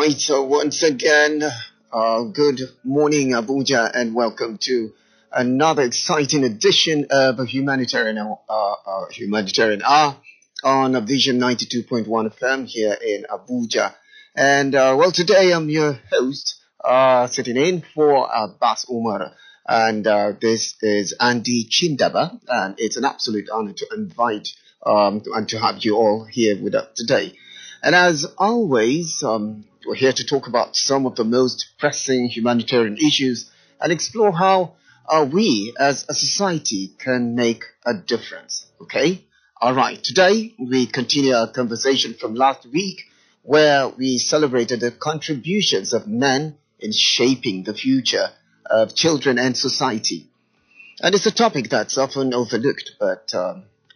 right, so once again, good morning, Abuja, and welcome to another exciting edition of a Humanitarian Hour on a Vision 92.1 FM here in Abuja. And, well, today I'm your host, sitting in for Bas Umar. And this is Andy Chindaba, and it's an absolute honor to invite and to have you all here with us today. And as always, we're here to talk about some of the most pressing humanitarian issues and explore how we as a society can make a difference. Okay? All right. Today, we continue our conversation from last week where we celebrated the contributions of men in shaping the future of children and society. And it's a topic that's often overlooked, but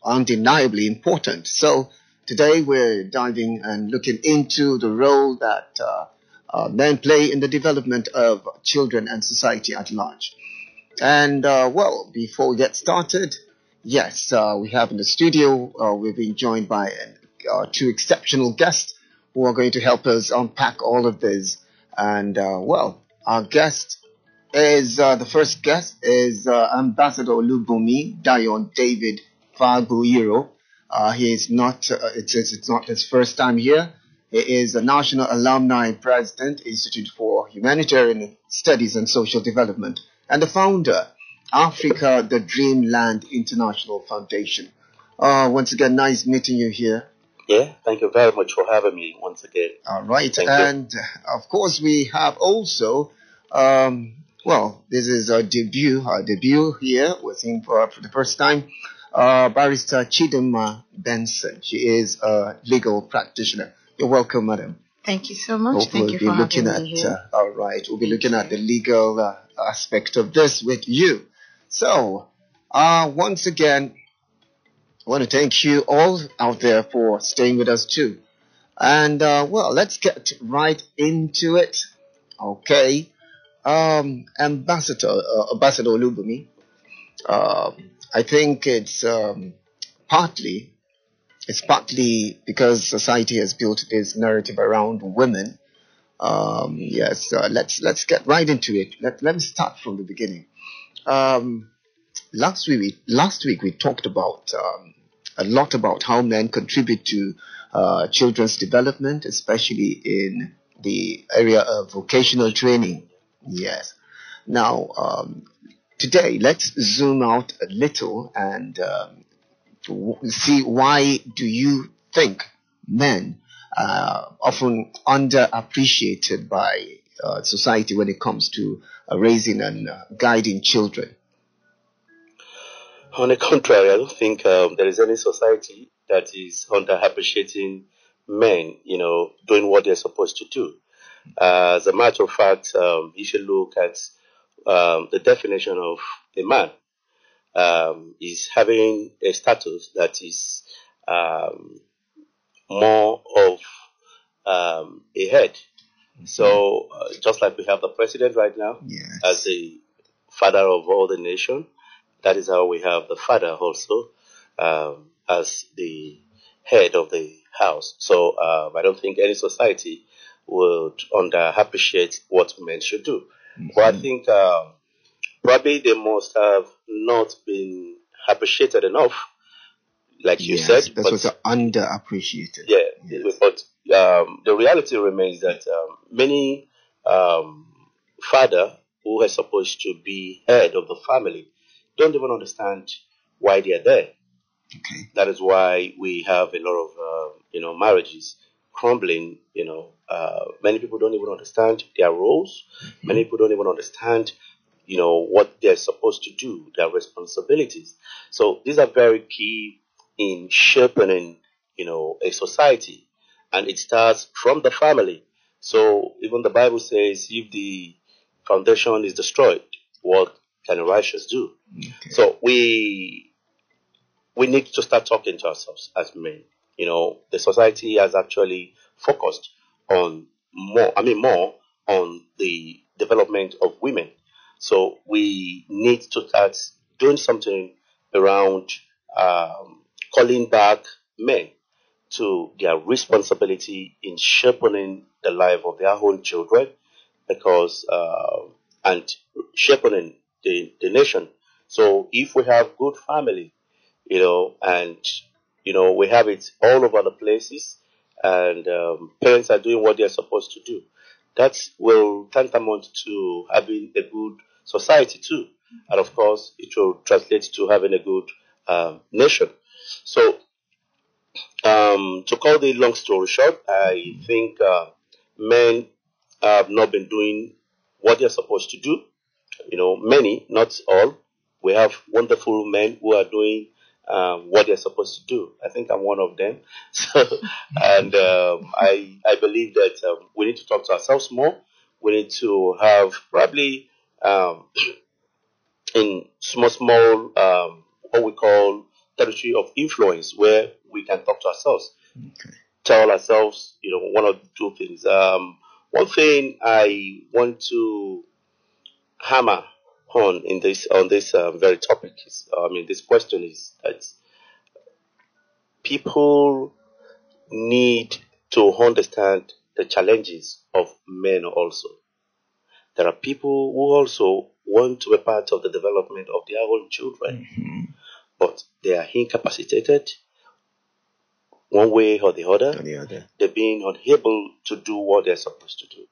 undeniably important. So today we're diving and looking into the role that men play in the development of children and society at large. And, well, before we get started, yes, we have in the studio, we've been joined by two exceptional guests who are going to help us unpack all of this. And, well, our guest is, the first guest is Ambassador Olubunmi Dayon David Fagboyero. He is not, it's not his first time here. He is a National Alumni President, Institute for Humanitarian Studies and Social Development, and the founder, Africa, the Dreamland International Foundation. Once again, nice meeting you here. Yeah, thank you very much for having me once again. All right. And of course, we have also, well, this is our debut here with him for the first time. Barrister Chidinma Benson. She is a legal practitioner. You're welcome, madam. Thank you so much. Thank you for having me here. All right, we'll be looking at the legal aspect of this with you. So, once again, I want to thank you all out there for staying with us too. And, well, let's get right into it. Okay. Ambassador Olubunmi, I think it's partly because society has built this narrative around women. Yes, let's get right into it. Let me start from the beginning. Last week we talked about a lot about how men contribute to children's development, especially in the area of vocational training. Yes. Now, today, let's zoom out a little and see why do you think men are often underappreciated by society when it comes to raising and guiding children? On the contrary, I don't think there is any society that is underappreciating men, doing what they're supposed to do. As a matter of fact, you should look at the definition of a man is having a status that is more of a head. Mm-hmm. So just like we have the president right now, yes, as the father of all the nation, that is how we have the father also as the head of the house. So I don't think any society would underappreciate what men should do. Mm-hmm. But I think probably they must have not been appreciated enough, like you said. That's what's underappreciated. Yeah, yes. But the reality remains that many father who are supposed to be head of the family don't even understand why they are there. Okay. That is why we have a lot of marriages crumbling. Many people don't even understand their roles. Mm-hmm. Many people don't even understand what they're supposed to do, their responsibilities. So these are very key in shaping, a society. And it starts from the family. So even the Bible says, if the foundation is destroyed, what can the righteous do? Okay. So we need to start talking to ourselves as men. The society has actually focused on more on the development of women. So we need to start doing something around calling back men to their responsibility in shaping the life of their own children, because and shaping the nation. So if we have good family, and we have it all over the places, and parents are doing what they're supposed to do, that will tantamount to having a good society too, and of course it will translate to having a good nation. So to cut the long story short, I think men have not been doing what they're supposed to do. Many, not all. We have wonderful men who are doing what they're supposed to do. I think I'm one of them. So, and I believe that we need to talk to ourselves more. We need to have probably in small what we call territory of influence, where we can talk to ourselves, tell ourselves, one or two things. One thing I want to hammer on this very topic is, this question is that people need to understand the challenges of men also. There are people who also want to be part of the development of their own children, but they are incapacitated one way or the other. They're being unable to do what they're supposed to do.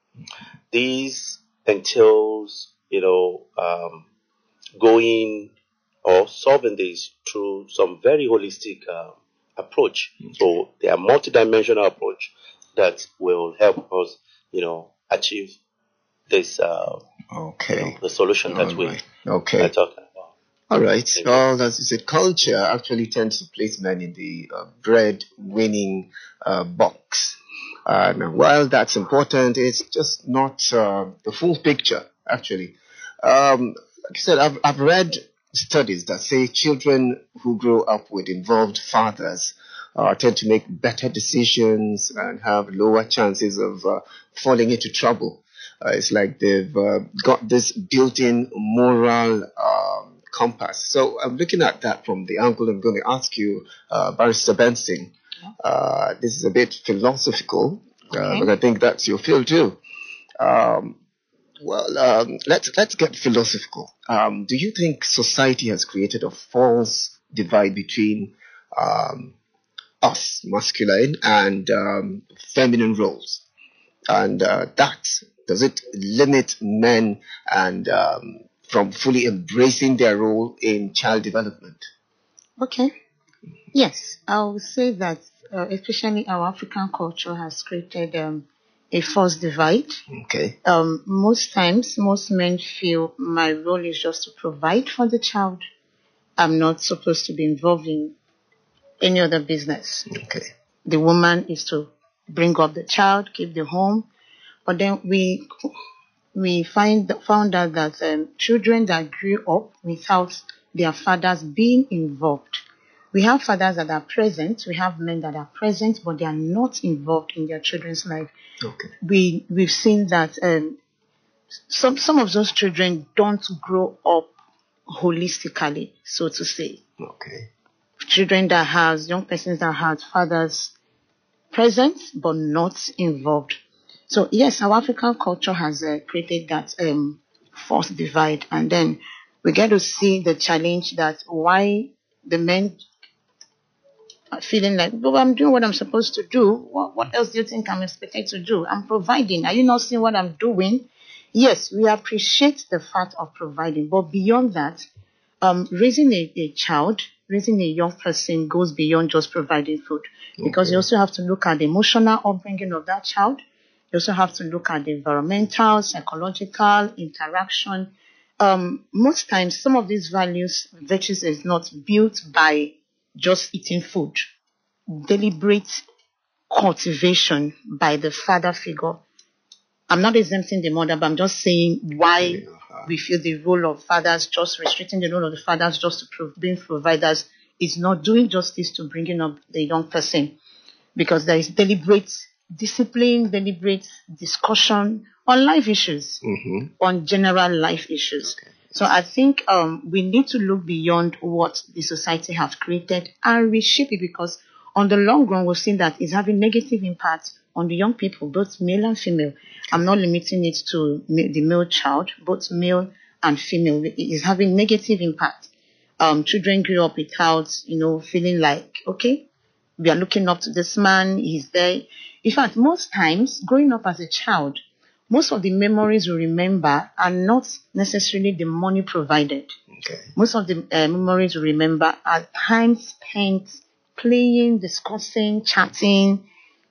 This entails, going or solving this through some very holistic approach. So they are multidimensional approach that will help us, achieve this, the solution that we are talking about. All right. Well, as you said, culture actually tends to place men in the bread-winning box. Now, while that's important, it's just not the full picture, actually. Like I said, I've read studies that say children who grow up with involved fathers tend to make better decisions and have lower chances of falling into trouble. It's like they've got this built-in moral compass. So I'm looking at that from the angle I'm going to ask you, Barrister Benson. This is a bit philosophical, but I think that's your field too. Let's get philosophical. Do you think society has created a false divide between us, masculine, and feminine roles? And does it limit men and from fully embracing their role in child development? Okay. Yes, I would say that especially our African culture has created a false divide. Okay. Most times, most men feel my role is just to provide for the child. I'm not supposed to be involved in any other business. Okay. The woman is to bring up the child, keep the home. But then we found out that children that grew up without their fathers being involved. We have fathers that are present, we have men that are present, but they are not involved in their children's life. Okay. We've seen that some of those children don't grow up holistically, so to say. Okay. Children that has young persons that have fathers present but not involved. So yes, our African culture has created that false divide, and then we get to see the challenge that why the men are feeling like, well, I'm doing what I'm supposed to do. What else do you think I'm expected to do? I'm providing. Are you not seeing what I'm doing? Yes, we appreciate the fact of providing, but beyond that, raising a child, raising a young person goes beyond just providing food, because you also have to look at the emotional upbringing of that child. You also have to look at the environmental, psychological interaction. Most times, some of these virtues is not built by just eating food. Deliberate cultivation by the father figure. I'm not exempting the mother, but I'm just saying why we feel the role of fathers, just restricting the role of the fathers just to being providers, is not doing justice to bringing up the young person, because there is deliberate discipline, deliberate discussion on life issues, on general life issues. Okay. So I think we need to look beyond what the society has created and reshape it, because on the long run, we've seen that it's having negative impact on the young people, both male and female. I'm not limiting it to the male child, both male and female. It is having negative impact. Children grew up without, feeling like, okay, we are looking up to this man, he's there. In fact, most times, growing up as a child, most of the memories we remember are not necessarily the money provided. Okay. Most of the memories we remember are time spent playing, discussing, chatting.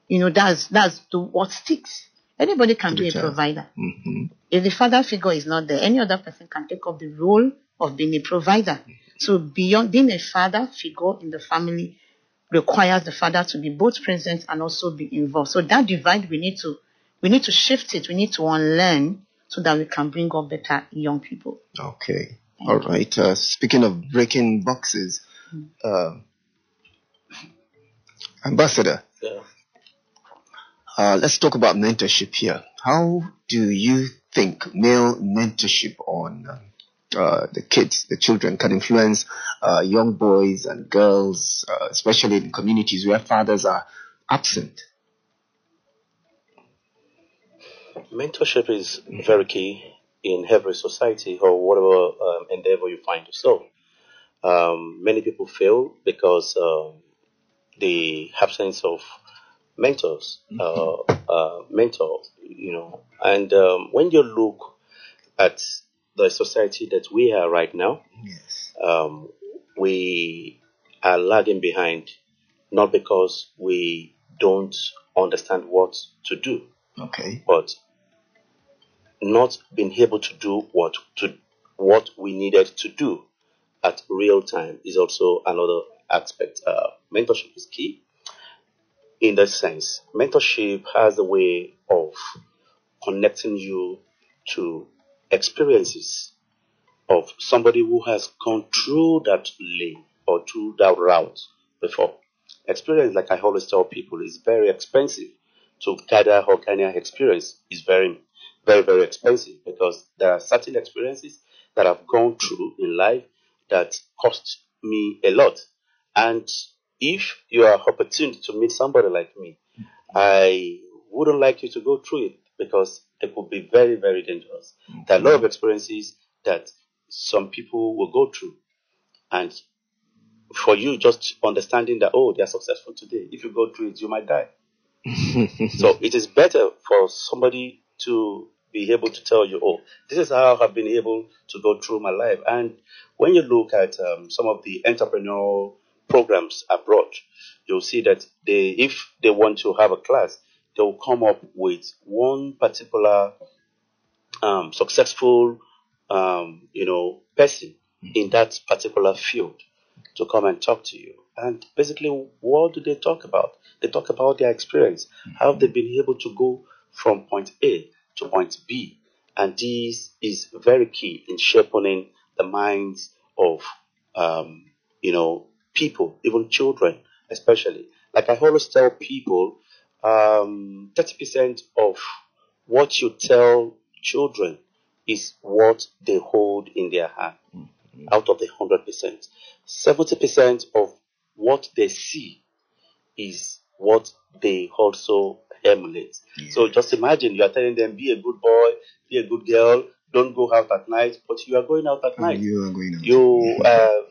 That's what sticks. Anybody can be a provider. Mm-hmm. If the father figure is not there, any other person can take up the role of being a provider. So beyond being a father figure in the family requires the father to be both present and also be involved. So that divide, we need to shift it. We need to unlearn so that we can bring up better young people. Okay. All right. Speaking of breaking boxes, Ambassador, let's talk about mentorship here. How do you think male mentorship on the children, can influence young boys and girls, especially in communities where fathers are absent? Mentorship is very key in every society or whatever endeavor you find yourself. Many people fail because the absence of mentors, and when you look at the society that we are right now, Yes. We are lagging behind, not because we don't understand what to do, Okay. but not being able to do what we needed to do at real time is also another aspect. Mentorship is key in that sense. Mentorship has a way of connecting you to experiences of somebody who has gone through that lane or through that route before. Experience, like I always tell people, is very expensive. To gather or gain experience is very, very, very expensive because there are certain experiences that I've gone through in life that cost me a lot. And if you are opportune to meet somebody like me, I wouldn't like you to go through it because it could be very, very dangerous. There are a lot of experiences that some people will go through. And for you just understanding that, oh, they are successful today, if you go through it, you might die. So it is better for somebody to be able to tell you, oh, this is how I've been able to go through my life. And when you look at some of the entrepreneurial programs abroad, you'll see that if they want to have a class, they'll come up with one particular successful, person in that particular field to come and talk to you. And basically, what do they talk about? They talk about their experience. How they've been able to go from point A to point B. And this is very key in shaping the minds of, people, even children, especially. Like I always tell people, 30% of what you tell children is what they hold in their hand out of the 100%. 70% of what they see is what they also emulate. Yeah. So just imagine you are telling them, be a good boy, be a good girl, don't go out at night, but you are going out at night. You are going out.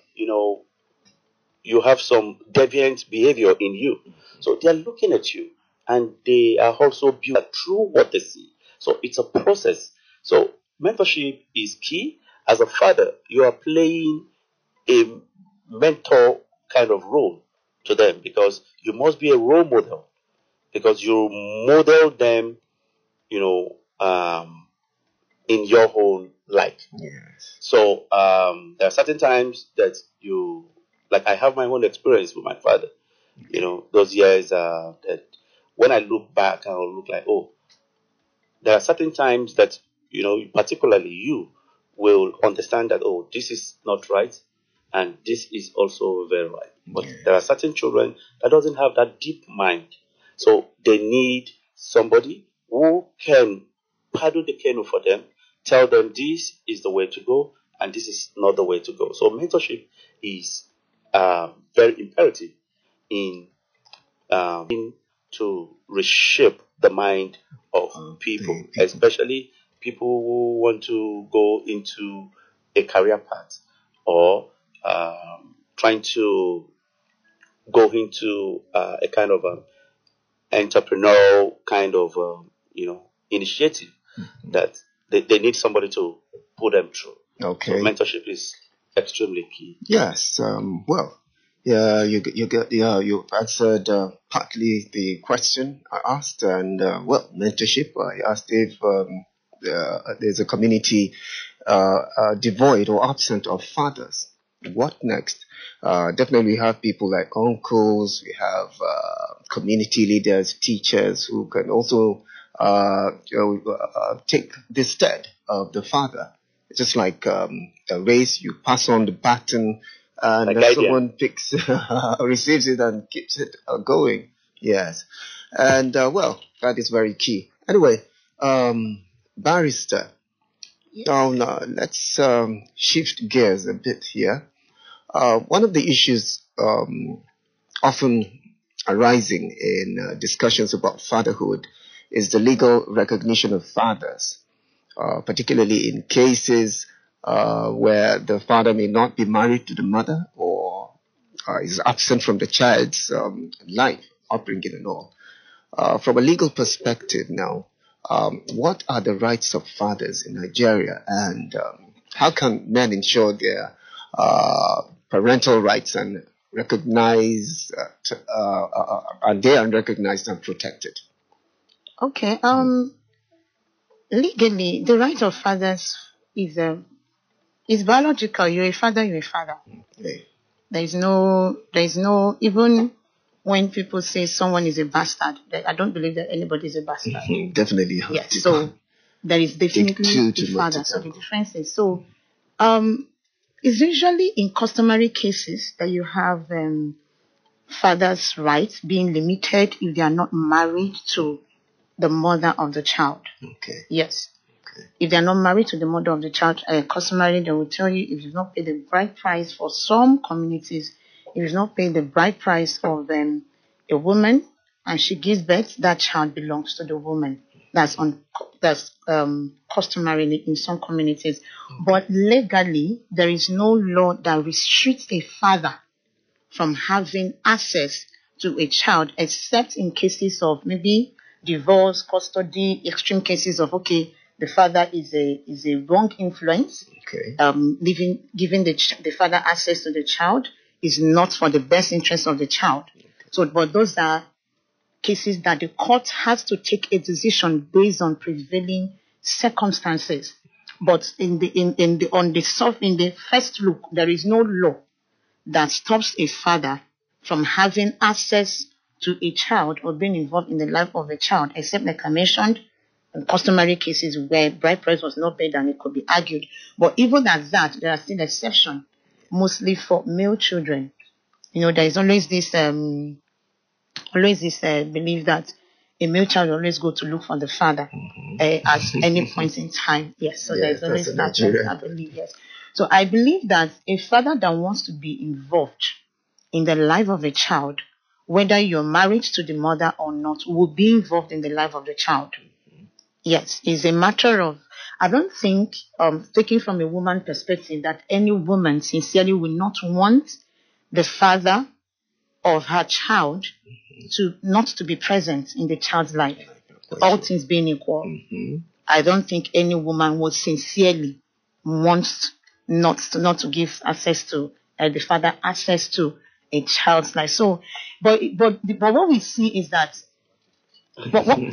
You have some deviant behavior in you. So they are looking at you and they are also built through what they see. So it's a process. So mentorship is key. As a father, you are playing a mentor kind of role to them because you must be a role model because you model them, in your own life. Yes. So there are certain times that like I have my own experience with my father. Those years that when I look back, I will look like, oh, there are certain times that, particularly you will understand that, oh, this is not right. And this is also very right. But there are certain children that doesn't have that deep mind. So they need somebody who can paddle the canoe for them, tell them this is the way to go and this is not the way to go. So mentorship is very imperative in to reshape the mind of people, especially people who want to go into a career path or trying to go into a kind of entrepreneurial kind of initiative that they need somebody to put them through. Okay. So mentorship is extremely key. Yes. Well, yeah, you answered partly the question I asked, and mentorship. I asked if there's a community devoid or absent of fathers. What next? Definitely we have people like uncles. We have community leaders, teachers who can also take the stead of the father. It's just like a race, you pass on the baton, and Like someone picks, receives it and keeps it going. Yes. And, that is very key. Anyway, barrister, now let's shift gears a bit here. One of the issues often arising in discussions about fatherhood is the legal recognition of fathers, particularly in cases where the father may not be married to the mother or is absent from the child's life, upbringing and all. From a legal perspective now, what are the rights of fathers in Nigeria, and how can men ensure their parental rights and recognized and they are recognized and protected? Okay. Legally, the right of fathers is biological. You're a father. You're a father. Okay. There is no even when people say someone is a bastard. I don't believe that anybody is a bastard. Definitely. Yes. So there is definitely a father. So the difference is it's usually in customary cases that you have fathers' rights being limited if they are not married to the mother of the child. Okay. Yes. Okay. If they are not married to the mother of the child, customarily they will tell you if you've not paid the bride price for some communities, if you've not paid the bride price of a woman and she gives birth, that child belongs to the woman. That's customarily in some communities. Okay. But legally, there is no law that restricts a father from having access to a child, except in cases of maybe divorce, custody, extreme cases of the father is a wrong influence. Okay. Giving the father access to the child is not for the best interest of the child. Okay. So, but those are cases that the court has to take a decision based on prevailing circumstances. But in the first look, there is no law that stops a father from having access to a child or being involved in the life of a child, except like I mentioned, in customary cases where bride price was not paid and it could be argued. But even at that, there are still exceptions, mostly for male children. There is always this belief that a male child will always go to look for the father at any point in time. Yes, so there is always that, I believe, yes. So I believe that a father that wants to be involved in the life of a child, whether you're married to the mother or not, will be involved in the life of the child. Yes, it's a matter of, I don't think, taking from a woman's perspective, that any woman sincerely will not want the father of her child not to be present in the child's life. All things being equal. I don't think any woman would sincerely want not to give access to the father access to a child's life. So, but what we see is that.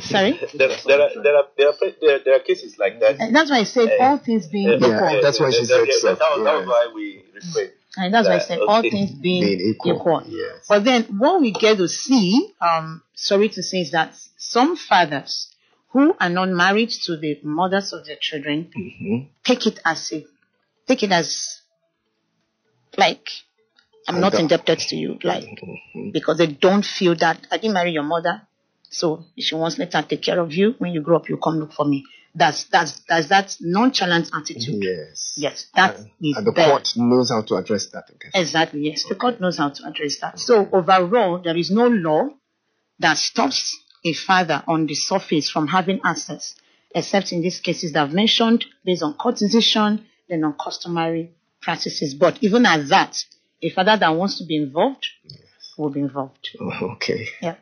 Sorry. There are cases like that. And that's why I said all things being equal. That's why she said so. That was why we refrained. And that's why I said all things being equal. Yes. But then what we get to see, sorry to say, is that some fathers who are not married to the mothers of their children take it as like, I'm not indebted to you, like, because they don't feel that I didn't marry your mother, so if she wants, let her take care of you. When you grow up, you come look for me. That's that nonchalant attitude. Yes. That is and the court knows how to address that. Okay. Exactly. Yes, the court knows how to address that. So overall, there is no law that stops a father on the surface from having access, except in these cases that I've mentioned, based on court decision, then on customary practices. But even at that, a father that wants to be involved will be involved. Oh, okay. Yeah.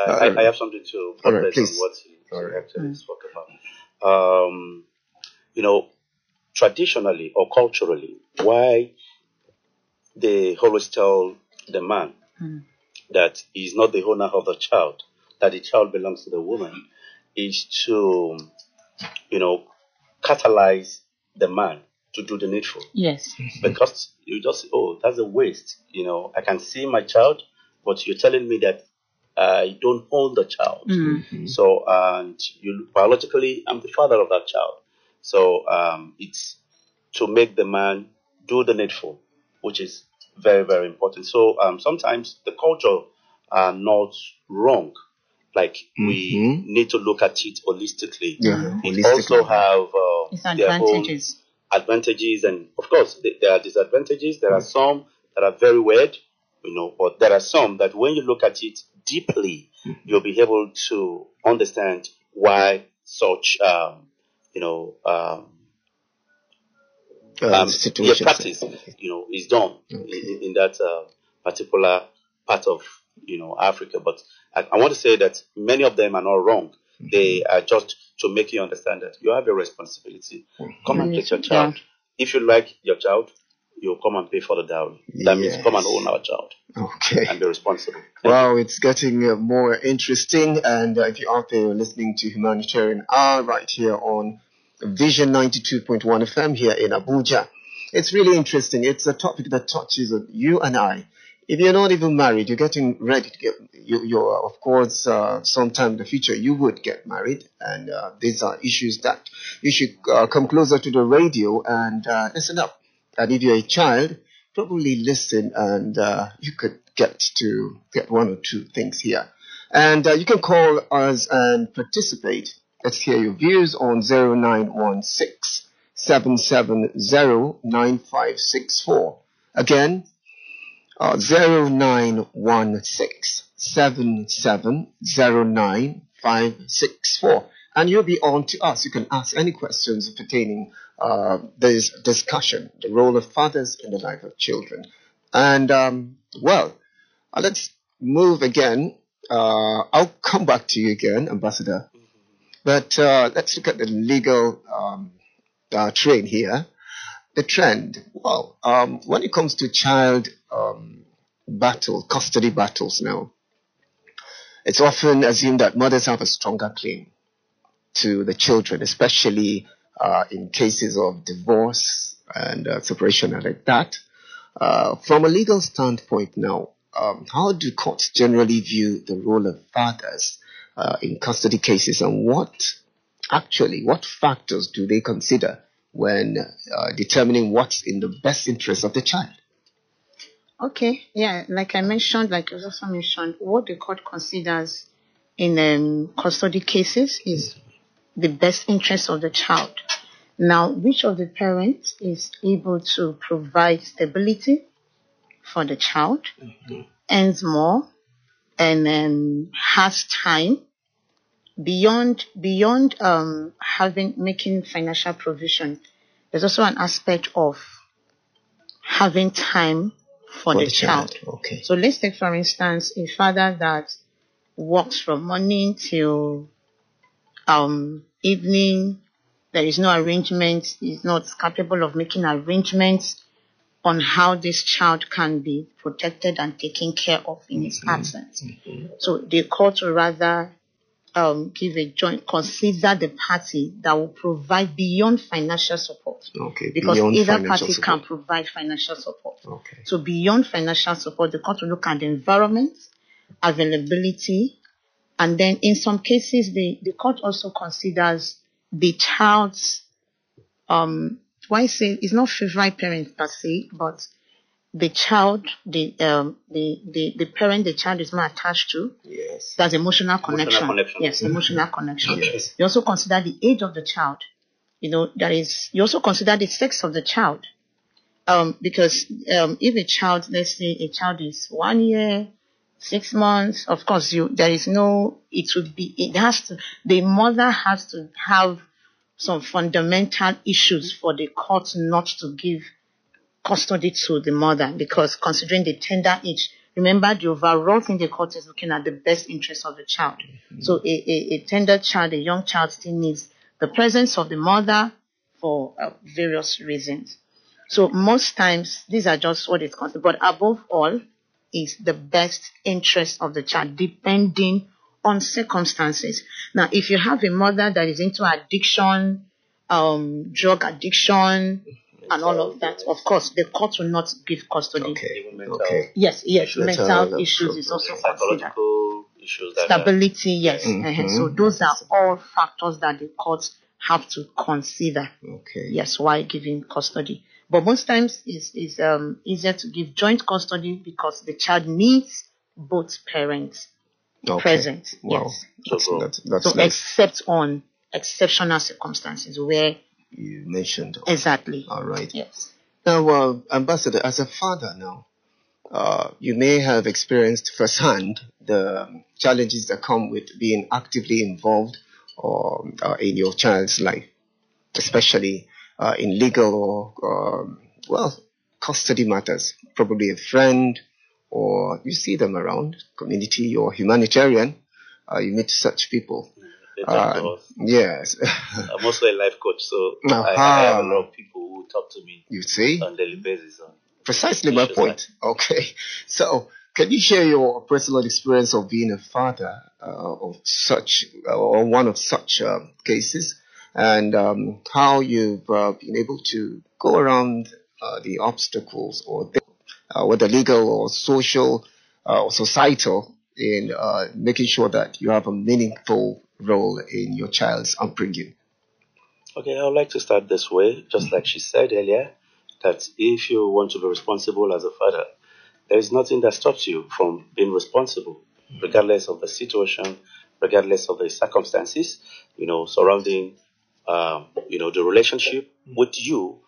I have something to progress on what he actually spoke about. You know, traditionally or culturally, why they always tell the man that he's not the owner of the child, that the child belongs to the woman, is to, catalyze the man to do the needful. Yes. Because you just, that's a waste. I can see my child, but you're telling me that I don't own the child. So, and biologically, I'm the father of that child. So, it's to make the man do the needful, which is very, very important. So, sometimes the culture are not wrong. Like, we need to look at it holistically. Yeah, it also have its their advantages. own advantages, and of course, there are disadvantages. There are some that are very weird, but there are some that when you look at it deeply, you'll be able to understand why such, practice, is done in that particular part of, Africa. But I want to say that many of them are not wrong. They are just to make you understand that you have a responsibility. Come and take your child. If you like your child, you come and pay for the dowry. That means come and own our child. Okay. And be responsible. Wow, it's getting more interesting. And if you're out there listening to Humanitarian Hour right here on Vision 92.1 FM here in Abuja, it's really interesting. It's a topic that touches you and I. If you're not even married, you're getting ready to get, you're of course, sometime in the future, you would get married. And these are issues that you should come closer to the radio and listen up. And if you're a child, probably listen and you could get one or two things here. And you can call us and participate. Let's hear your views on 0916 770 9564. Again, 0916 770 9564. And you'll be on to us. You can ask any questions pertaining this discussion, the role of fathers in the life of children. And, let's move again. I'll come back to you again, Ambassador. But let's look at the legal train here. The trend. Well, when it comes to child custody battles now, it's often assumed that mothers have a stronger claim to the children, especially in cases of divorce and separation and like that. From a legal standpoint now, how do courts generally view the role of fathers in custody cases, and what factors do they consider when determining what's in the best interest of the child? Okay, yeah, like I also mentioned, what the court considers in custody cases is the best interest of the child. Now, which of the parents is able to provide stability for the child, earns more, and has time beyond making financial provision. There's also an aspect of having time for the child. Okay. So let's take, for instance, a father that works from morning till evening. There is no arrangement. He's not capable of making arrangements on how this child can be protected and taken care of in his absence. So the court will rather consider the party that will provide beyond financial support. Okay. Because either party can provide financial support. Okay. So beyond financial support, the court will look at the environment, availability, and then in some cases, the court also considers the child's, why say it's not favorite parent per se, but the child, the parent the child is more attached to. Yes. That's emotional connection. Yes, emotional connection. Yes. You also consider the age of the child. You also consider the sex of the child. Because if a child, let's say a child is 1 year, 6 months, of course, there is no, the mother has to have some fundamental issues for the court not to give custody to the mother, because considering the tender age, remember the overall thing the court is looking at the best interest of the child. So a tender child, a young child, still needs the presence of the mother for various reasons. So most times these are just what it's considered, but above all is the best interest of the child, depending on circumstances. Now, if you have a mother that is into addiction, drug addiction, and all of that, of course, the court will not give custody. Okay. Yes, mental issues is also considered. Psychological issues. Stability, yes. So those are all factors that the courts have to consider. Okay. Yes, while giving custody. But most times it's easier to give joint custody because the child needs both parents present. Wow. Yes. That's so nice. Except on exceptional circumstances where you mentioned. Exactly. All right. Yes. Now, Ambassador, as a father now, you may have experienced firsthand the challenges that come with being actively involved in your child's life, especially in legal or, custody matters. Probably a friend, or you see them around, community or humanitarian. You meet such people. Yes. I'm also a life coach, so I have a lot of people who talk to me. You see? On a daily basis. Precisely my point. Okay. So, can you share your personal experience of being a father of such, or one of such cases, and how you've been able to go around the obstacles, or whether legal or social or societal, in making sure that you have a meaningful role in your child's upbringing? Okay, I would like to start this way, just like she said earlier, that if you want to be responsible as a father, there is nothing that stops you from being responsible, regardless of the situation, regardless of the circumstances, surrounding, the relationship with you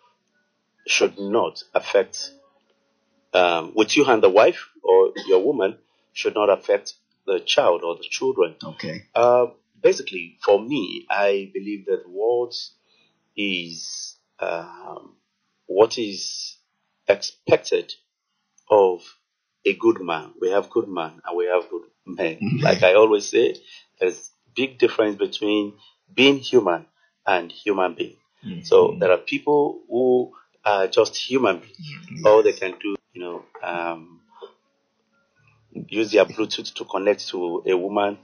should not affect, with you and the wife or your woman should not affect the child or the children. Okay. Basically, for me, I believe that what is expected of a good man. We have good man and we have good men. Like I always say, there's big difference between being human and human being. So there are people who are just human beings. All they can do, use their Bluetooth to connect to a woman,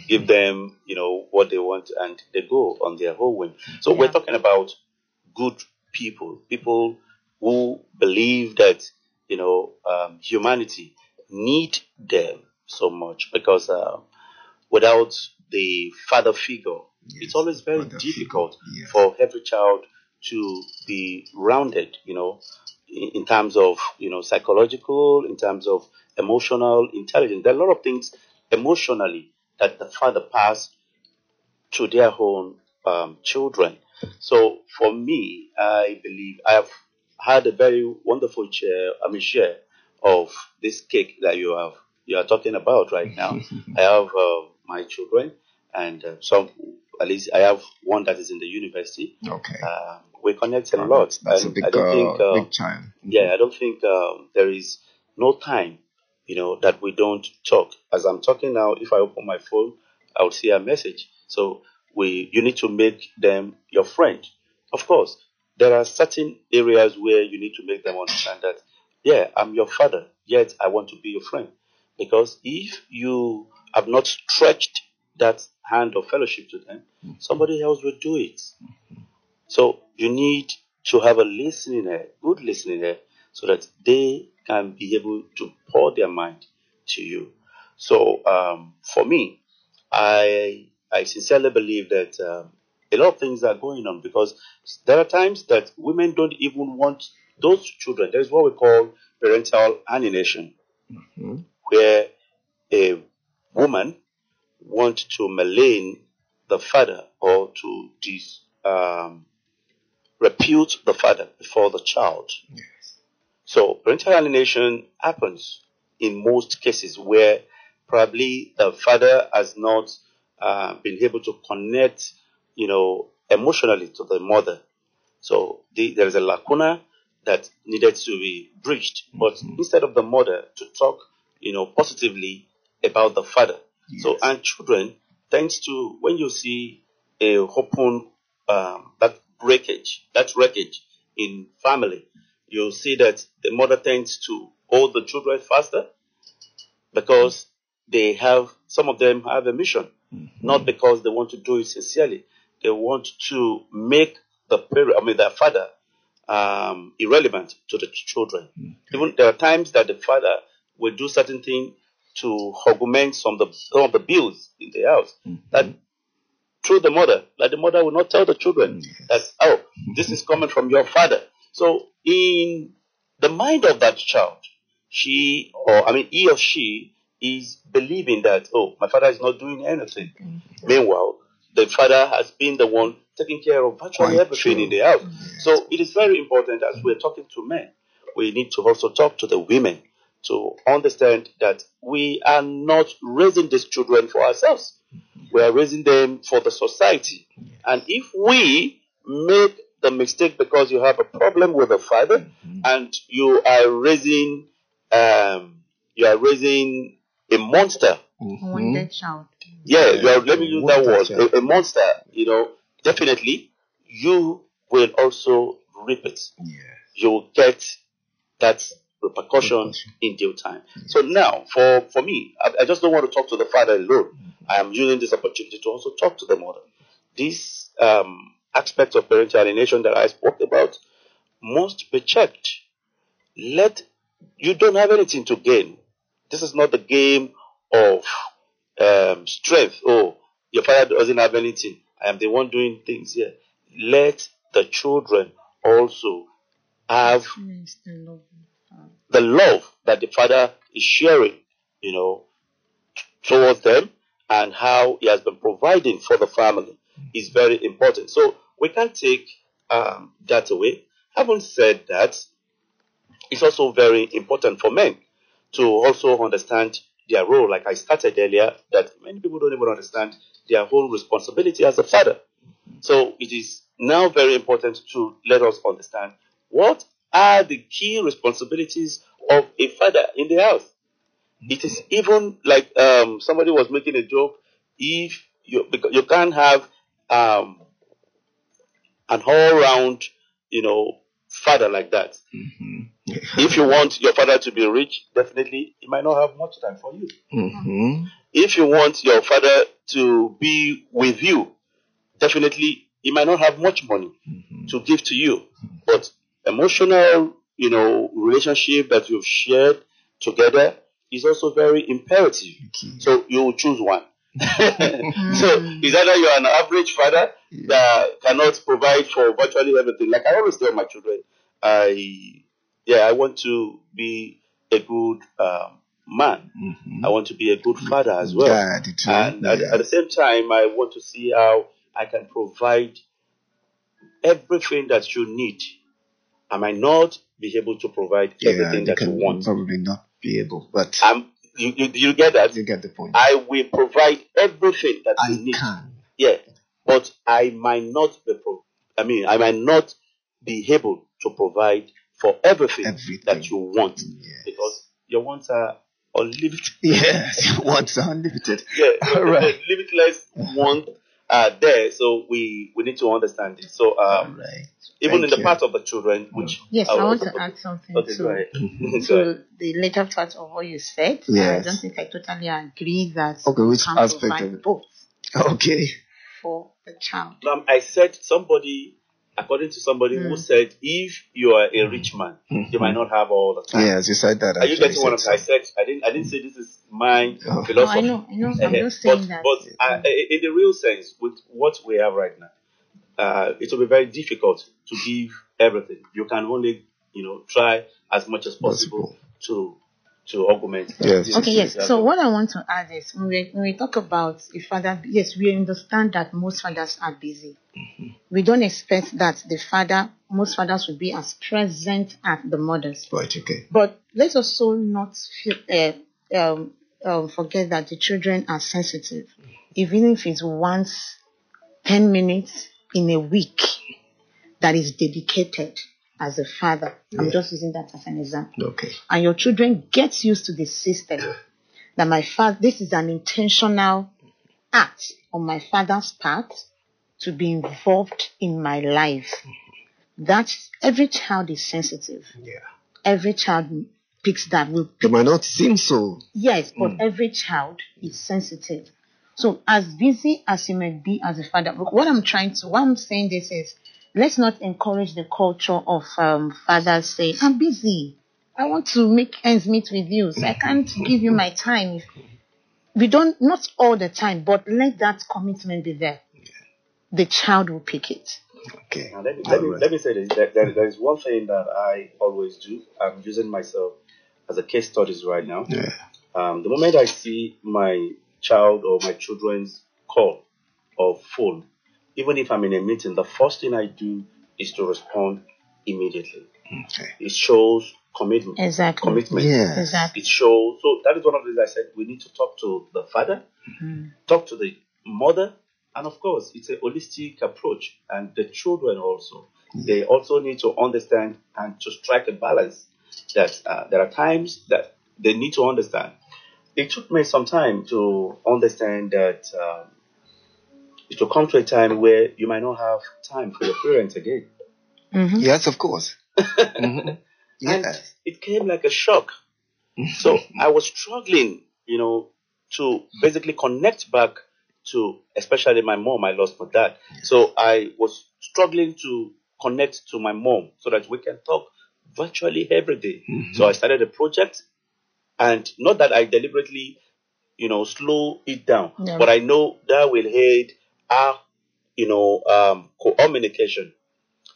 give them, what they want, and they go on their whole whim. So we're talking about good people who believe that, humanity need them so much, because without the father figure, it's always very difficult for every child to be rounded, in terms of, psychological, in terms of emotional intelligence. There are a lot of things emotionally that the father passed to their own children. So for me, I believe I have had a very wonderful share of this cake that you are talking about right now. I have my children, and at least I have one that is in the university. Okay. We connect a lot. That's a big, I don't think, big child. Yeah, I don't think there is no time, that we don't talk. As I'm talking now, if I open my phone, I'll see a message. So you need to make them your friend. Of course, there are certain areas where you need to make them understand that, yeah, I'm your father, yet I want to be your friend. Because if you have not stretched that hand of fellowship to them, somebody else will do it. So you need to have a listening ear, good listening ear, so that they can be able to pour their mind to you. So for me, I sincerely believe that a lot of things are going on, because there are times that women don't even want those children. There's what we call parental alienation, where a woman wants to malign the father or to repute the father before the child. Yes. So parental alienation happens in most cases where probably the father has not been able to connect, emotionally to the mother. So there is a lacuna that needed to be bridged. But instead of the mother to talk, positively about the father. Yes. So, and children tends to, when you see a open, that wreckage in family, you'll see that the mother tends to hold the children faster because some of them have a mission, not because they want to do it sincerely. They want to make their father, irrelevant to the children. Even there are times that the father will do certain things to augment some of the bills in the house that through the mother, that the mother will not tell the children that, oh, this is coming from your father. So in the mind of that child, he or she is believing that, oh, my father is not doing anything. Meanwhile, the father has been the one taking care of virtually everything in the house. So it is very important, as we're talking to men, we need to also talk to the women to understand that we are not raising these children for ourselves. We are raising them for the society. And if we make the mistake because you have a problem with the father and you are raising a monster. One dead child. Yeah, let me use that word. A monster, definitely you will also reap it. Yeah. You will get that repercussion in due time. So now, for me, I just don't want to talk to the father alone. I am using this opportunity to also talk to the mother. This aspect of parental alienation that I spoke about must be checked. You don't have anything to gain. This is not the game of strength. Oh, your father doesn't have anything. I am the one doing things here. Let the children also have the love that the father is sharing, towards them, and how he has been providing for the family is very important. So we can't take that away. Having said that, it's also very important for men to also understand their role. Like I started earlier, that many people don't even understand their whole responsibility as a father. So it is now very important to let us understand what are the key responsibilities of a father in the house. It is even like somebody was making a joke. If because you can't have an all-round, father like that. If you want your father to be rich, definitely he might not have much time for you. If you want your father to be with you, definitely he might not have much money to give to you. But emotional, relationship that you've shared together is also very imperative. So you will choose one. So it's either you're an average father that cannot provide for virtually everything. Like I always tell my children, I want to be a good man. I want to be a good father as well. And at the same time, I want to see how I can provide everything that you need. I might not be able to provide everything that you want. Probably not be able, but you get that? You get the point. I will provide everything that you need. Can. Yeah, but I might not I might not be able to provide for everything. That you want, because your wants are unlimited. Yes, your wants are unlimited. Yeah, all right. Limitless want are there, so we need to understand this. So all right. Even in the part of the children, which yes, I want to add something to the later part of what you said. Yes. I don't think I totally agree that which can aspect provide of it? both. Okay. For the child. I said according to somebody who said, if you are a rich man, you might not have all the time. Yes, you said that. Are you getting what I said? I didn't say this is my philosophy. No, I know. I'm just saying that. But in the real sense, with what we have right now, it will be very difficult to give everything. You can only, try as much as possible to to augment that. Yes. Okay, yes. So what I want to add is when we talk about a father, yes, we understand that most fathers are busy. We don't expect that most fathers will be as present as the mothers. Right, okay. But let's also not forget that the children are sensitive. Even if it's once 10 minutes in a week that is dedicated as a father. Yeah. I'm just using that as an example. Okay. And your children get used to the system that this is an intentional act on my father's part to be involved in my life. That's every child is sensitive. Yeah. Every child picks that. It might not seem so. Yes, but every child is sensitive. So as busy as you may be as a father, what I'm saying this is, let's not encourage the culture of fathers saying, I'm busy. I want to make ends meet with you, so I can't give you my time. Not all the time, but let that commitment be there. The child will pick it. Okay. Now, let me say this. There is one thing that I always do. I'm using myself as a case studies right now. Yeah. The moment I see my child or my children's call or phone, even if I'm in a meeting, the first thing I do is to respond immediately. Okay. It shows commitment. Exactly. Commitment. Yes. Exactly. It shows. So that is one of the things I said. We need to talk to the father, talk to the mother, and of course, it's a holistic approach. And the children also, they also need to understand and to strike a balance. That there are times that they need to understand. It took me some time to understand that it will come to a time where you might not have time for your parents again. Mm-hmm. Yes, of course. Mm-hmm. And Yes. it came like a shock. So I was struggling, to basically connect back to, especially my mom. I lost my dad. So I was struggling to connect to my mom so that we can talk virtually every day. So I started a project, and not that I deliberately, slow it down, Yeah. but I know that will aid our, communication.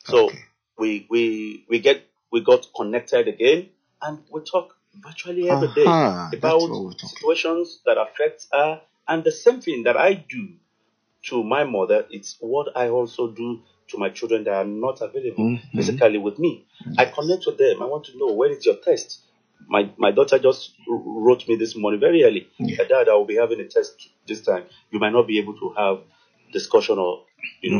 So Okay. we got connected again, and we talk virtually every day That's about what we're talking. situations that affect her, and the same thing that I do to my mother, it's what I also do to my children that are not available physically with me. I connect with them. I want to know, when is your test? My daughter just wrote me this morning very early. Dad, I will be having a test this time. You might not be able to have discussion or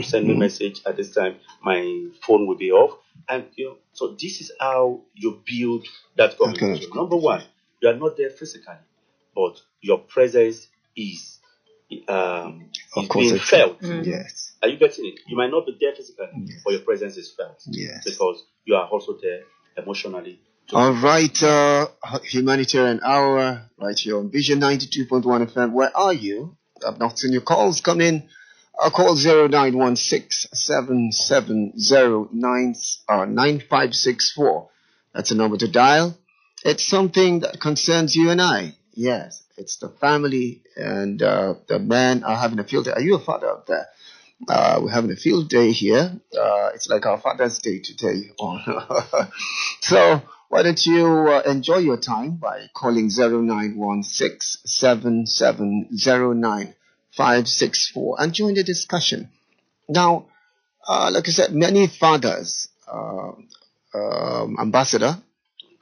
send me message at this time. My phone will be off. And so this is how you build that communication. Okay. Number one, you are not there physically, but your presence is being felt. Yes. Are you getting it? You might not be there physically, but your presence is felt. Yes. Because you are also there emotionally. All right, Humanitarian Hour, right here on Vision 92.1 FM. Where are you? I've not seen your calls come in. Call 0916-770-9564. That's a number to dial. It's something that concerns you and I. Yes, it's the family, and the men are having a field day. Are you a father out there? We're having a field day here. It's like our Father's Day today. So why don't you enjoy your time by calling 0916-770-9564 and join the discussion. Now, like I said, many fathers, Ambassador,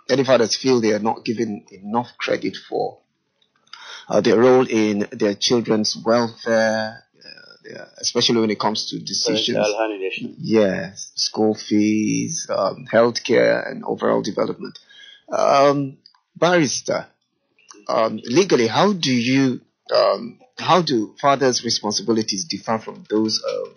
many fathers feel they are not given enough credit for their role in their children's welfare, especially when it comes to decisions. Yes, school fees, healthcare, and overall development. Barrister, legally, how do fathers' responsibilities differ from those of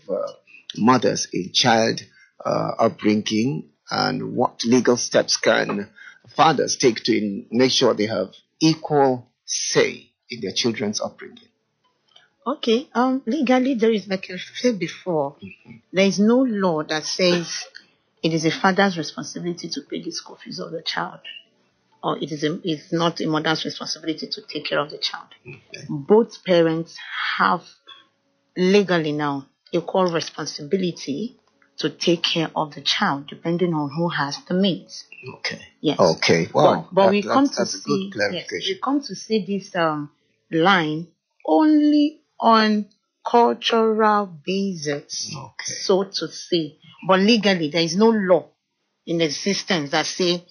mothers in child upbringing, and what legal steps can fathers take to make sure they have equal say in their children's upbringing? Okay. Legally, there is, like I said before, there is no law that says it is a father's responsibility to pay the school fees of the child, or it's not a mother's responsibility to take care of the child. Both parents have legally now equal responsibility to take care of the child, depending on who has the means. Okay. Yes. Okay. Wow. But we come to that's a good see, clarification. yes, we come to see this line only on cultural basis, Okay. so to say. But legally, there is no law in existence that say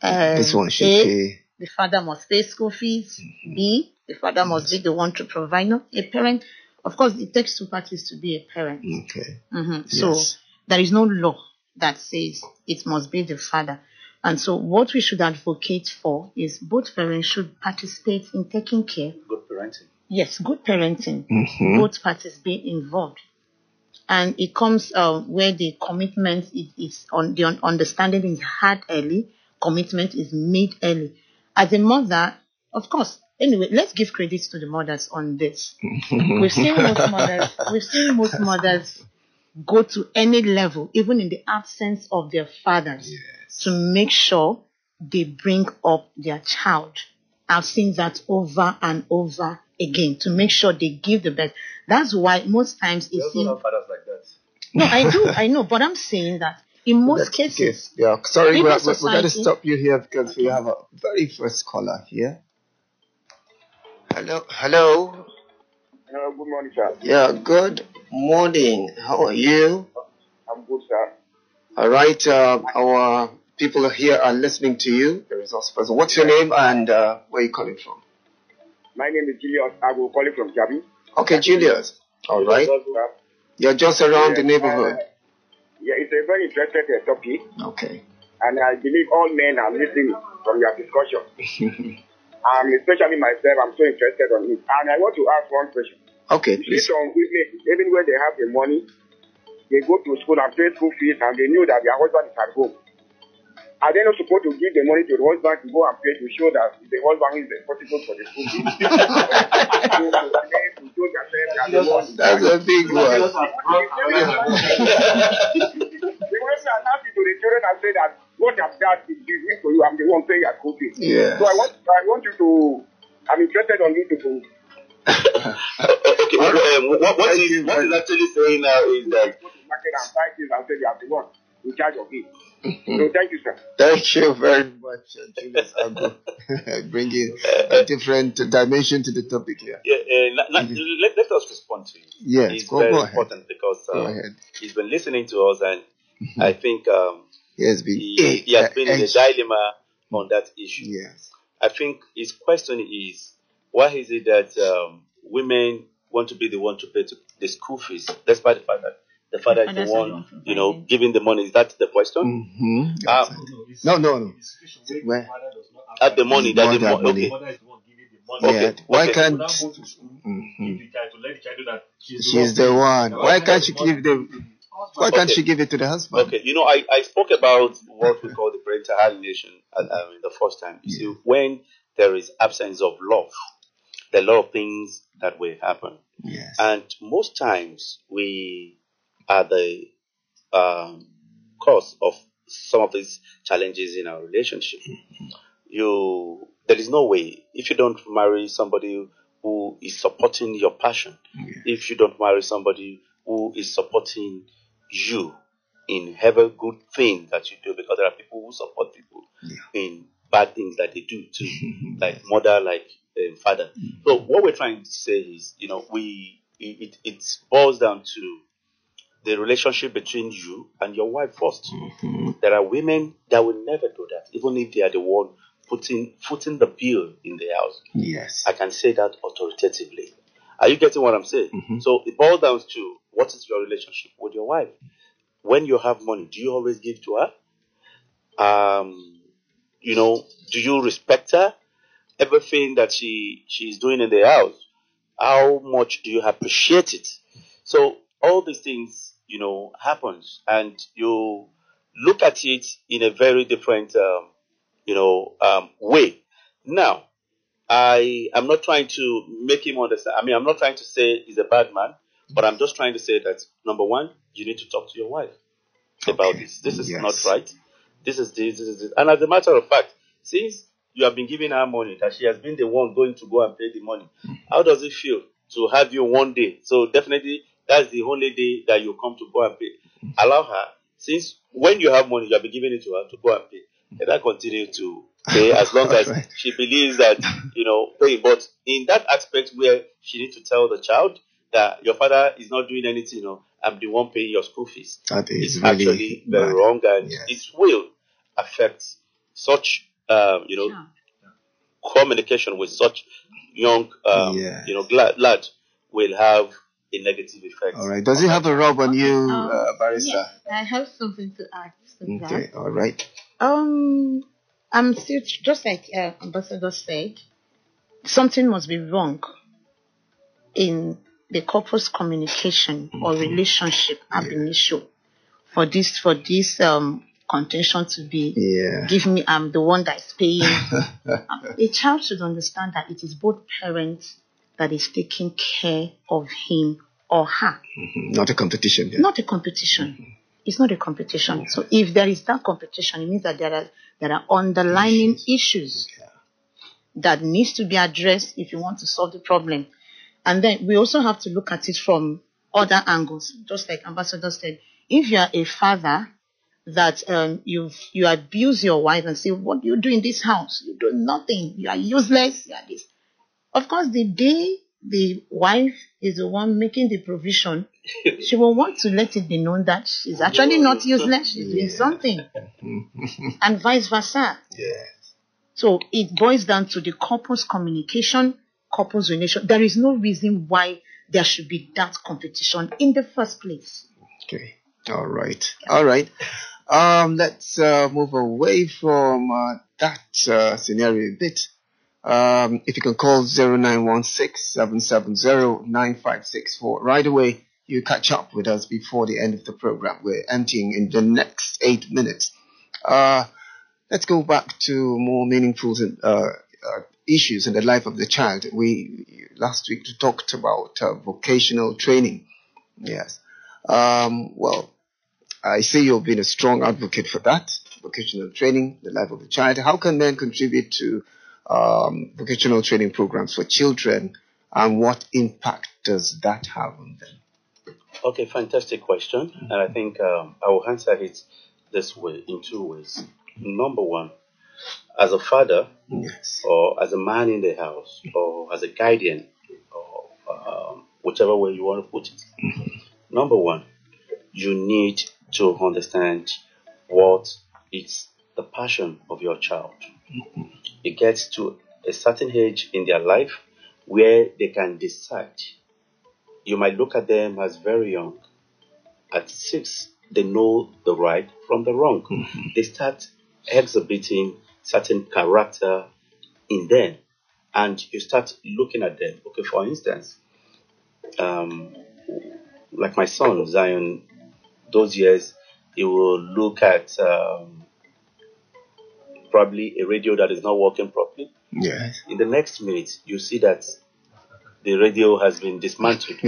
This one should A, pay. the father must pay school fees. B, the father must be the one to provide. No, a parent. Of course, it takes two parties to be a parent. Okay. So Yes. there is no law that says it must be the father. And so what we should advocate for is both parents should participate in taking care. Good parenting. Yes, good parenting. Mhm. Both parties be involved. And it comes where the commitment is on the understanding is had early, commitment is made early. As a mother, of course, anyway, let's give credit to the mothers on this. We've seen most mothers go to any level, even in the absence of their fathers, Yes. to make sure they bring up their child. I've seen that over and over again, to make sure they give the best. That's why most times We it's also have fathers like that. no, I know, but I'm saying that in most cases, Yeah. Sorry, even we got to society- stop you here because we have a very first caller here. Hello. Hello, good morning, sir. Yeah. Good morning. How are you? I'm good, sir. All right. Our people here are listening to you. The resource person. What's your name and where are you calling from? My name is Julius. I will call you from Jabi. Okay, Julius. All right. Sir. You're just around the Yes, neighborhood. Yeah, it's a very interesting topic, Okay. and I believe all men are listening from your discussion. Especially myself, I'm so interested on it. And I want to ask one question. Okay, See, please. some women, even when they have the money, they go to school and pay school fees, and they know that their husband is at home. Are they not supposed to give the money to the husband to go and pay to show that the husband is responsible for the school fees? That's a big one. The one that asked to the children and say that what I've done is this for you, I'm the one paying your school fees. Yes. So I want you to, I'm interested on you to go. Okay, what is actually saying now is that Go to the market and buy things and say you are the one in charge of it. So thank you, sir. Thank you very much, Julius Ago, bringing a different dimension to the topic here. let us respond to it. Yes, It's go very ahead. important because Go ahead. he's been listening to us, and I think He has been, he has been in a dilemma on that issue. Yes. I think his question is, why is it that women want to be the one to pay the school fees, despite the fact that the father is the one, giving the money? Is that the question? Mm-hmm. No. Where? At the money, that the money. Money. Okay. Yeah. Why can't she's the one? Why can't she give the? Why can't she give it to the husband? Okay, I spoke about what we call the parental alienation the first time. You see, when there is absence of love, there are a lot of things that will happen. Yes. And most times we are the cause of some of these challenges in our relationship. There is no way, if you don't marry somebody who is supporting your passion, if you don't marry somebody who is supporting you in every good thing that you do, because there are people who support people in bad things that they do too, like mother, like father. So what we're trying to say is, it boils down to the relationship between you and your wife first. There are women that will never do that, even if they are the one footing the bill in the house. Yes. I can say that authoritatively. Are you getting what I'm saying? So it boils down to, what is your relationship with your wife? When you have money, do you always give to her? Do you respect her? Everything that she's doing in the house, how much do you appreciate it? So all these things, happens, and you look at it in a very different, way. Now, I am not trying to make him understand. I mean, I'm not trying to say he's a bad man, but I'm just trying to say that, number one, you need to talk to your wife about this. This is not right. This is this. And as a matter of fact, since you have been giving her money, that she has been the one going to go and pay the money, how does it feel to have you one day? So definitely, that's the only day that you come to go and pay. Allow her, since when you have money, you have been giving it to her to go and pay. Let her continue to pay as long as she believes that, pay. But in that aspect where she needs to tell the child that your father is not doing anything, I'm the one paying your school fees. That is it's really actually very wrong, and it will affect such, communication with such young, lad will have a negative effect. All right. Does it have a rub on you, Barrister? Yes, I have something to add to that. Okay. All right. I'm still, just like Ambassador said, something must be wrong in the couple's communication or relationship ab initio for this contention to be give me, I'm the one that's paying. A child should understand that it is both parents that is taking care of him or her. Not a competition. Yeah. Not a competition. It's not a competition. So if there is that competition, it means that there are underlying issues that needs to be addressed if you want to solve the problem. And then we also have to look at it from other angles, just like Ambassador said. If you are a father that you abuse your wife and say, what do you do in this house? You do nothing. You are useless. You are this. Of course, the day the wife is the one making the provision, she will want to let it be known that she's actually not useless. She's doing something. And vice versa. Yes. So it boils down to the couple's communication, couple's relation. There is no reason why there should be that competition in the first place. Okay. All right. All right. Let's move away from that scenario a bit. If you can call 0916-770-9564 right away, you catch up with us before the end of the program. We're emptying in the next 8 minutes. Let's go back to more meaningful issues in the life of the child. Last week we talked about vocational training. Yes. Well, I see you've been a strong advocate for that, vocational training, the life of the child. How can men contribute to vocational training programs for children, and what impact does that have on them? Okay, fantastic question. And I think I will answer it this way, in two ways. Number one, as a father, or as a man in the house, or as a guardian, or whichever way you want to put it. Number one, you need to understand what is the passion of your child. It gets to a certain age in their life where they can decide. You might look at them as very young. At 6, they know the right from the wrong. They start exhibiting certain character in them, and you start looking at them. Okay, for instance, like my son Zion, those years, he will look at probably a radio that is not working properly. Yes. In the next minute, you see that the radio has been dismantled.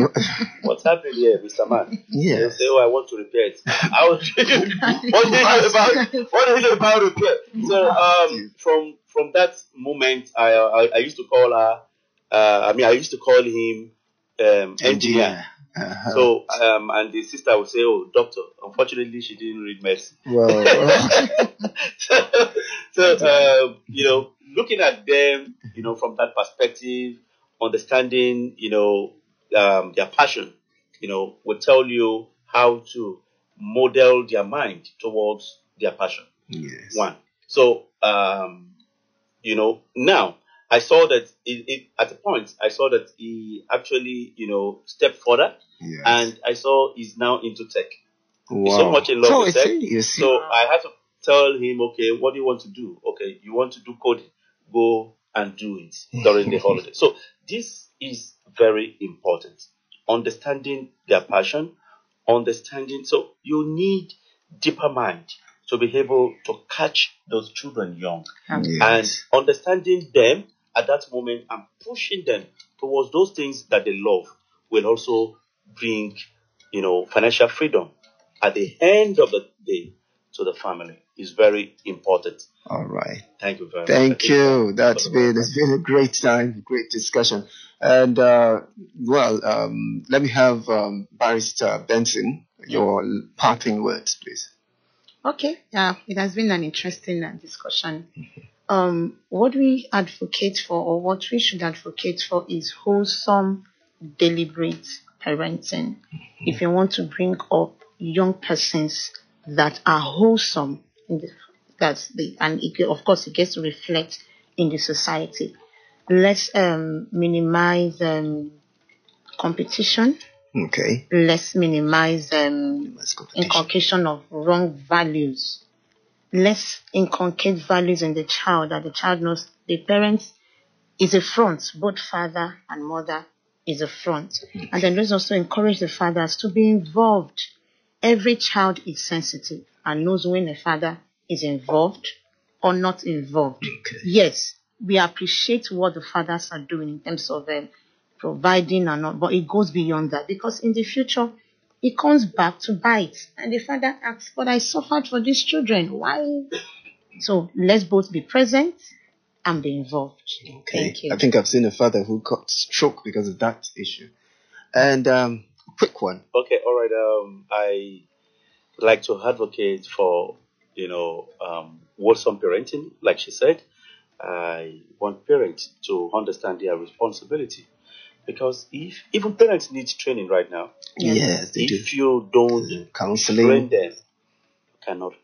What's happening here, Mr. Man? Yes. They'll say, oh, I want to repair it. What do you know about repair? So from that moment, I used to call her, I used to call him engineer. Uh-huh. So, and the sister would say, oh, doctor. Unfortunately, she didn't read medicine. Well, looking at them, from that perspective, understanding, their passion, will tell you how to model their mind towards their passion. yes. One. So, now I saw that at a point, I saw that he actually, stepped further. Yes. And I saw he's now into tech. Wow. He's so much in love with tech. You see. So I had to tell him, okay, what do you want to do? Okay, you want to do coding. Go and do it during the holiday. So this is very important. Understanding their passion, so you need deeper mind to be able to catch those children young. Yes. And understanding them at that moment and pushing them towards those things that they love will also bring, financial freedom at the end of the day to the family. Is very important. All right. Thank you very much. Thank you. It's been a great time, great discussion. And let me have Barrister Benson your parting words, please. Okay, it has been an interesting discussion. What we advocate for, or what we should advocate for, is wholesome, deliberate parenting. If you want to bring up young persons that are wholesome, and of course it gets to reflect in the society. Let's minimize competition. Okay. Let's minimize inculcation of wrong values. Let's inculcate values in the child, that the child knows the parent is a front, both father and mother is a front. Okay. And then let's also encourage the fathers to be involved. Every child is sensitive and knows when a father is involved or not involved. Okay. Yes, we appreciate what the fathers are doing in terms of providing and not, but it goes beyond that, because in the future it comes back to bite, and the father asks, "But I suffered for these children. Why?" So let's both be present and be involved. Okay. Thank you. I think I've seen a father who got stroke because of that issue. And quick one. Okay, all right. I like to advocate for wholesome parenting, like she said. I want parents to understand their responsibility, because if even parents need training right now. Yes, they do. If you don't counseling, train them, you cannot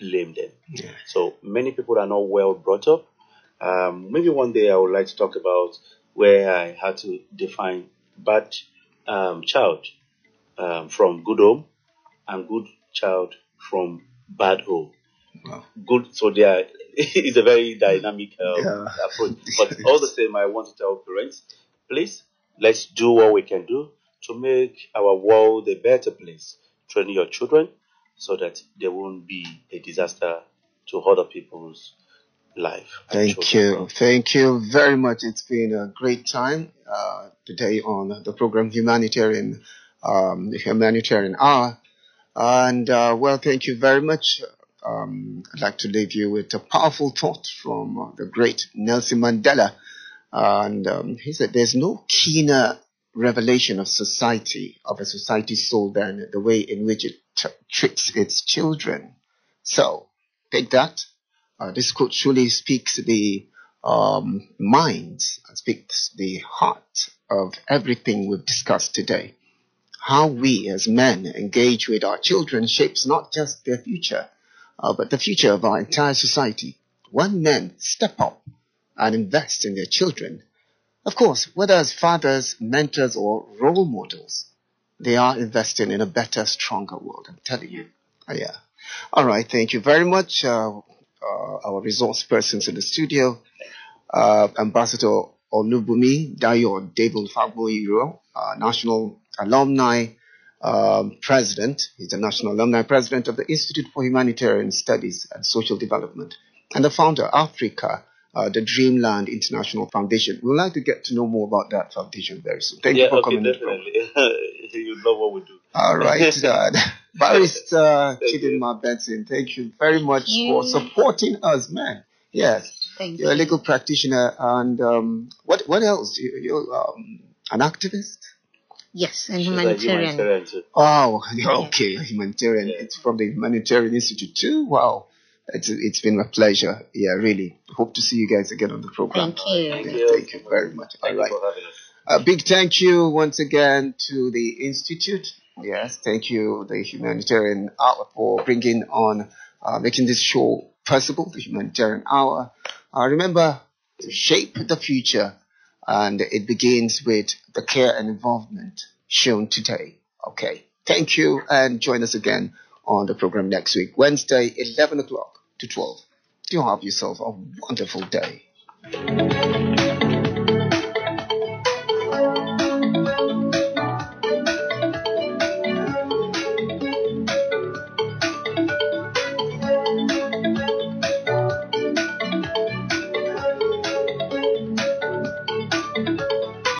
blame them. Yeah. So many people are not well brought up. Maybe one day I would like to talk about where I had to define bad child from good home and good child from bad home. Wow. Good, so there is a very dynamic approach. But all the same, I want to tell parents, please, let's do what we can do to make our world a better place. Train your children so that there won't be a disaster to other people's life. Thank you. Thank you very much. It's been a great time today on the program Humanitarian Hour. And thank you very much. I'd like to leave you with a powerful thought from the great Nelson Mandela. And he said, there's no keener revelation of a society's soul, than the way in which it treats its children. So, take that. This quote truly speaks the minds, speaks the heart of everything we've discussed today. How we as men engage with our children shapes not just their future, but the future of our entire society. When men step up and invest in their children, of course, whether as fathers, mentors, or role models, they are investing in a better, stronger world. I'm telling you. Yeah. All right. Thank you very much. Our resource persons in the studio, Ambassador Olubumi Dayo Dable Fagboyiro, National Alumni President. He's the National Alumni President of the Institute for Humanitarian Studies and Social Development, and the founder, Africa, the Dreamland International Foundation. We'd like to get to know more about that foundation very soon. Thank you for coming. Definitely. You love what we do. All right, Barrister Chidinma Benson, thank you very much for supporting us, man. Yes, thank you're a legal practitioner, and what else? You're an activist. Yes, and humanitarian. Oh, okay, humanitarian. Yeah. It's from the Humanitarian Institute too. Wow. It's been a pleasure. Yeah, really. Hope to see you guys again on the program. Thank you. Thank you very much. Thank you for having us. A big thank you once again to the Institute. Yes, thank you, the Humanitarian Hour, for bringing on, making this show possible, the Humanitarian Hour. Remember to shape the future, and it begins with the care and involvement shown today. Okay, thank you, and join us again on the program next week, Wednesday, 11 o'clock to 12. Do have yourself a wonderful day.